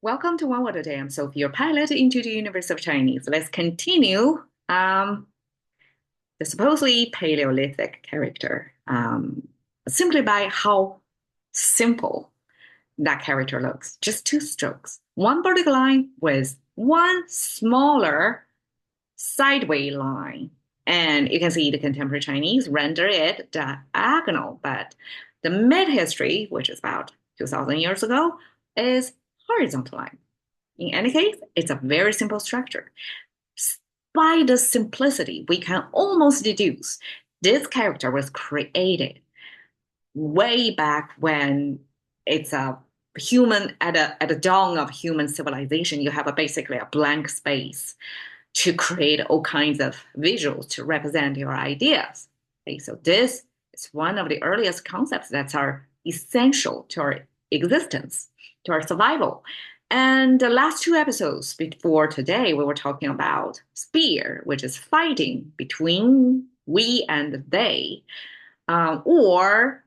Welcome to One Word a Day. I'm Sophie, your pilot into the universe of Chinese. Let's continue the supposedly Paleolithic character simply by how simple that character looks. Just two strokes, one vertical line with one smaller sideway line. And you can see the contemporary Chinese render it diagonal, but the mid-history, which is about 2,000 years ago, is horizontal line. In any case, it's a very simple structure. By the simplicity, we can almost deduce this character was created way back when it's a human at the dawn of human civilization. You have basically a blank space to create all kinds of visuals to represent your ideas. Okay, so this is one of the earliest concepts that are essential to our existence, to our survival. And the last two episodes before today, we were talking about spear, which is fighting between we and they, or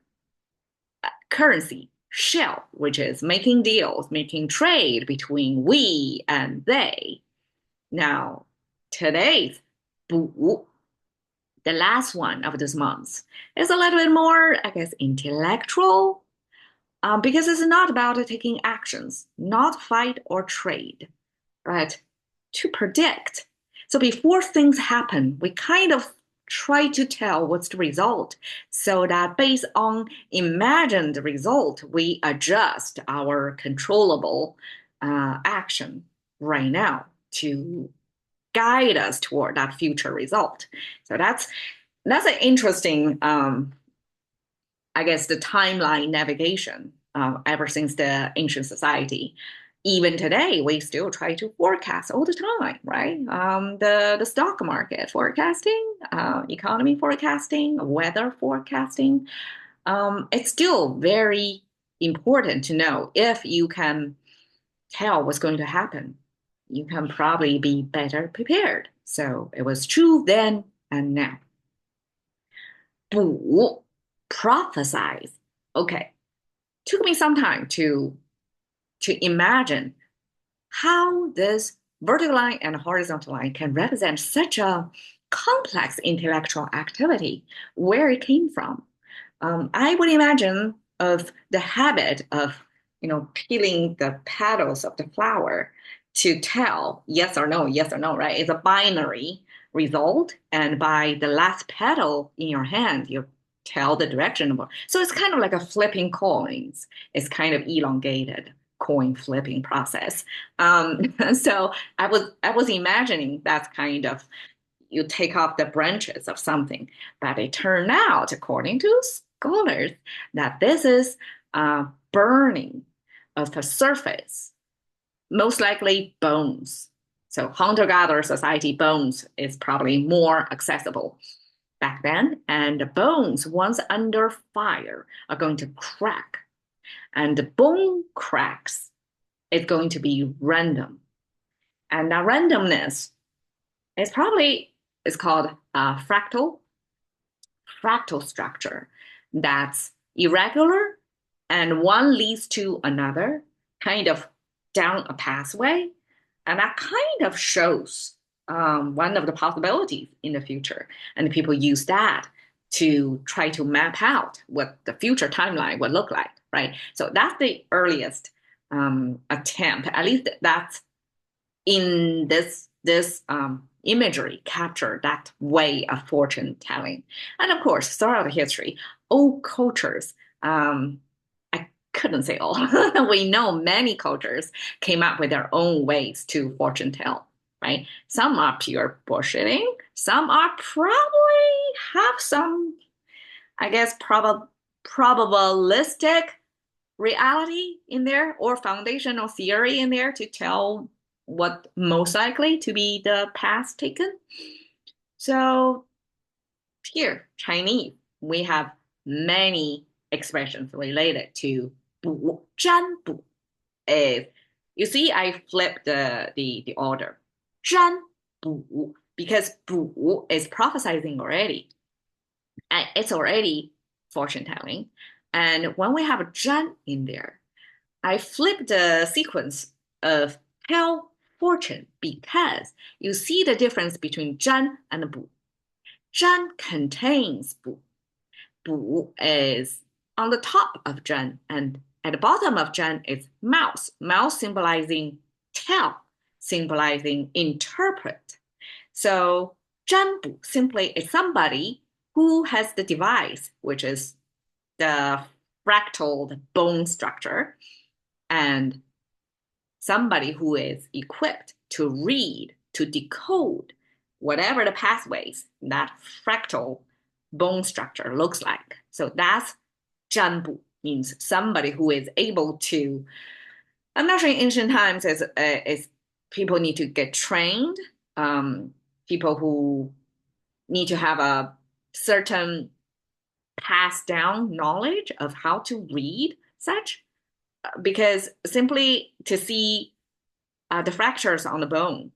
currency, shell, which is making deals, making trade between we and they. Now, today's 补, the last one of this month, is a little bit more, I guess, intellectual, because it's not about taking actions, not fight or trade, but to predict. So before things happen, we kind of try to tell what's the result so that based on imagined result, we adjust our controllable action right now to guide us toward that future result. So that's an interesting, I guess, the timeline navigation ever since the ancient society. Even today, we still try to forecast all the time, right? The stock market forecasting, economy forecasting, weather forecasting. It's still very important to know if you can tell what's going to happen. You can probably be better prepared. So it was true then and now. 补, prophesize. Okay, took me some time to imagine how this vertical line and horizontal line can represent such a complex intellectual activity, where it came from. I would imagine of the habit of, peeling the petals of the flower to tell yes or no, right? It's a binary result. And by the last petal in your hand, you tell the direction of it. So it's kind of like a flipping coins. It's kind of elongated coin flipping process. So I was imagining that's kind of you take off the branches of something, but it turned out, according to scholars, that this is burning of the surface, most likely bones. So hunter-gatherer society bones is probably more accessible back then, and the bones, once under fire, are going to crack, and the bone cracks is going to be random, and that randomness is probably is called fractal structure that's irregular and one leads to another, kind of down a pathway. And that kind of shows one of the possibilities in the future. And people use that to try to map out what the future timeline would look like, right? So that's the earliest attempt, at least that's in this imagery capture that way of fortune telling. And of course, throughout history, all cultures, I couldn't say all, we know many cultures came up with their own ways to fortune tell, right? Some are pure bullshitting, some are probably have some, I guess, probabilistic reality in there or foundational theory in there to tell what most likely to be the path taken. So here, Chinese, we have many expressions related to 补,占卜 is, you see, I flipped the order. 占卜, because 卜 is prophesizing already. And it's already fortune telling. And when we have a 占 in there, I flipped the sequence of tell fortune because you see the difference between 真 and 补. 真 contains 补. 补 is on the top of 真 and at the bottom of 真 is mouse. Mouse symbolizing tell, symbolizing interpret. So 占卜 simply is somebody who has the device, which is the fractal bone structure, and somebody who is equipped to read, to decode whatever the pathways that fractal bone structure looks like. So that's 占卜, means somebody who is able to. I'm not sure in ancient times is people need to get trained, people who need to have a certain passed down knowledge of how to read such, because simply to see the fractures on the bone,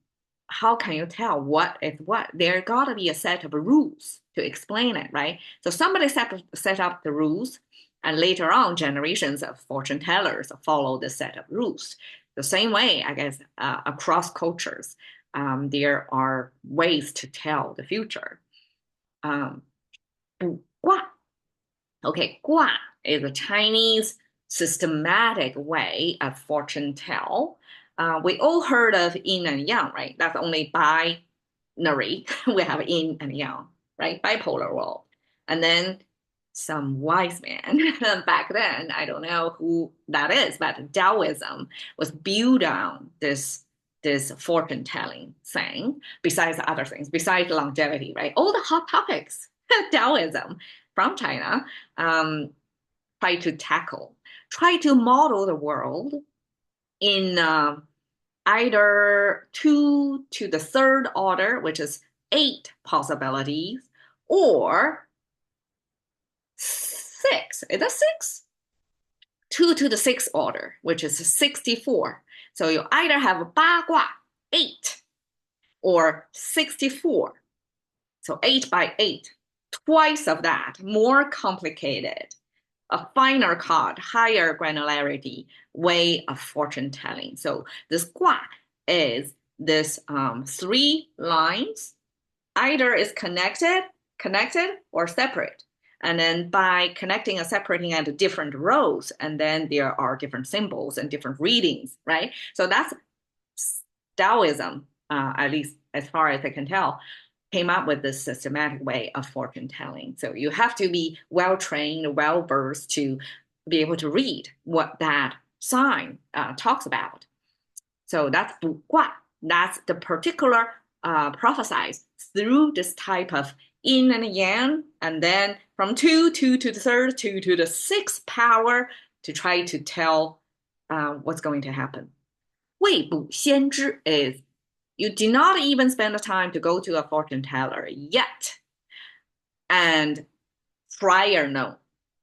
how can you tell what is what? There gotta be a set of rules to explain it, right? So somebody set up the rules, and later on, generations of fortune tellers follow the set of rules. The same way, I guess, across cultures, there are ways to tell the future. 卜卦. Okay, 卦 is a Chinese systematic way of fortune tell. We all heard of yin and yang, right? That's only binary. We have yin and yang, right? Bipolar world. And then some wise man back then, I don't know who that is, but Taoism was built on this fortune telling thing, besides other things, besides longevity, right? All the hot topics, Taoism from China, try to tackle, try to model the world in either 2 to the 3rd order, which is 8 possibilities, or 6. Is that 6? 2 to the 6th order, which is 64. So you either have 八卦, 8, or 64. So 8 by 8, twice of that, more complicated, a finer card, higher granularity way of fortune telling. So this 卦 is this 3 lines, either is connected, or separate. And then by connecting and separating at different rows, and then there are different symbols and different readings, right? So that's Taoism, at least as far as I can tell, came up with this systematic way of fortune telling. So you have to be well trained, well versed to be able to read what that sign talks about. So that's 卜卦. That's the particular prophesize through this type of yin and yang, and then from 2 to the 3rd, 2 to the 6th power to try to tell what's going to happen. 未卜先知 is you do not even spend the time to go to a fortune teller yet. And prior know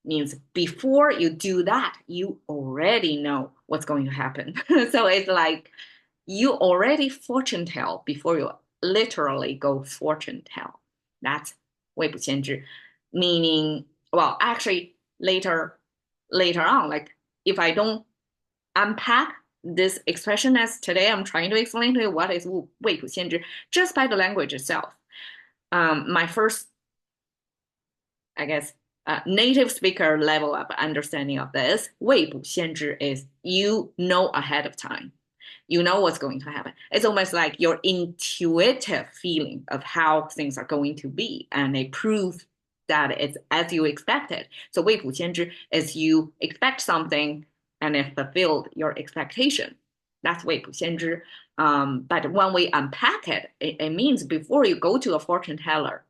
means before you do that, you already know what's going to happen. So it's like you already fortune tell before you literally go fortune tell. That's 未卜先知, meaning, well, actually later on, like if I don't unpack this expression as today I'm trying to explain to you what is 未卜先知 just by the language itself. My first, I guess, native speaker level of understanding of this 未卜先知 is you know ahead of time. You know what's going to happen. It's almost like your intuitive feeling of how things are going to be, and they prove that it's as you expected. So 未卜先知 is you expect something and it fulfilled your expectation. That's 未卜先知. But when we unpack it, it means before you go to a fortune teller,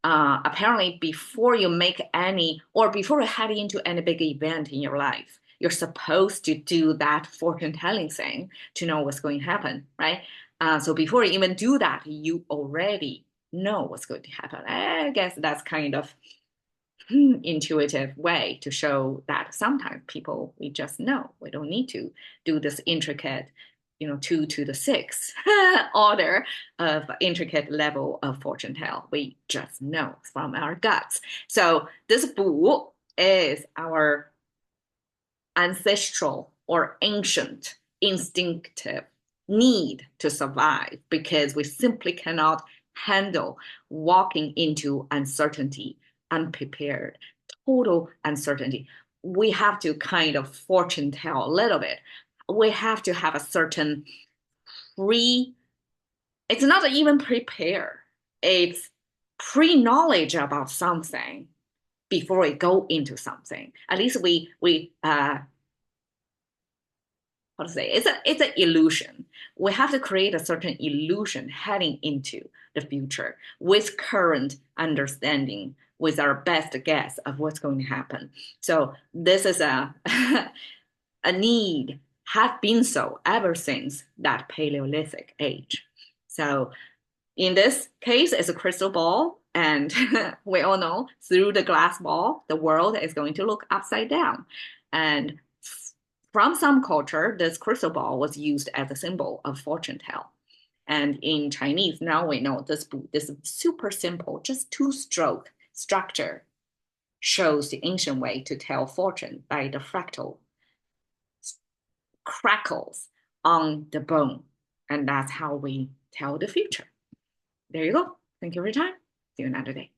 apparently before you make any, or before you head into any big event in your life, you're supposed to do that fortune telling thing to know what's going to happen, right? So before you even do that, you already know what's going to happen. I guess that's kind of intuitive way to show that sometimes people, we just know. We don't need to do this intricate, 2 to the 6th order of intricate level of fortune tell. We just know from our guts. So this 卜 is our ancestral or ancient instinctive need to survive because we simply cannot handle walking into uncertainty, unprepared, total uncertainty. We have to kind of fortune tell a little bit. We have to have a certain pre, it's not even prepare, it's pre-knowledge about something before we go into something. At least we how to say, it's an illusion. We have to create a certain illusion heading into the future with current understanding, with our best guess of what's going to happen. So this is a a need, have been so ever since that Paleolithic age. So in this case, it's a crystal ball, and we all know through the glass ball, the world is going to look upside down. And from some culture, this crystal ball was used as a symbol of fortune tell. And in Chinese, now we know this super simple, just two-stroke structure shows the ancient way to tell fortune by the fractal crackles on the bone. And that's how we tell the future. There you go. Thank you for your time. See you another day.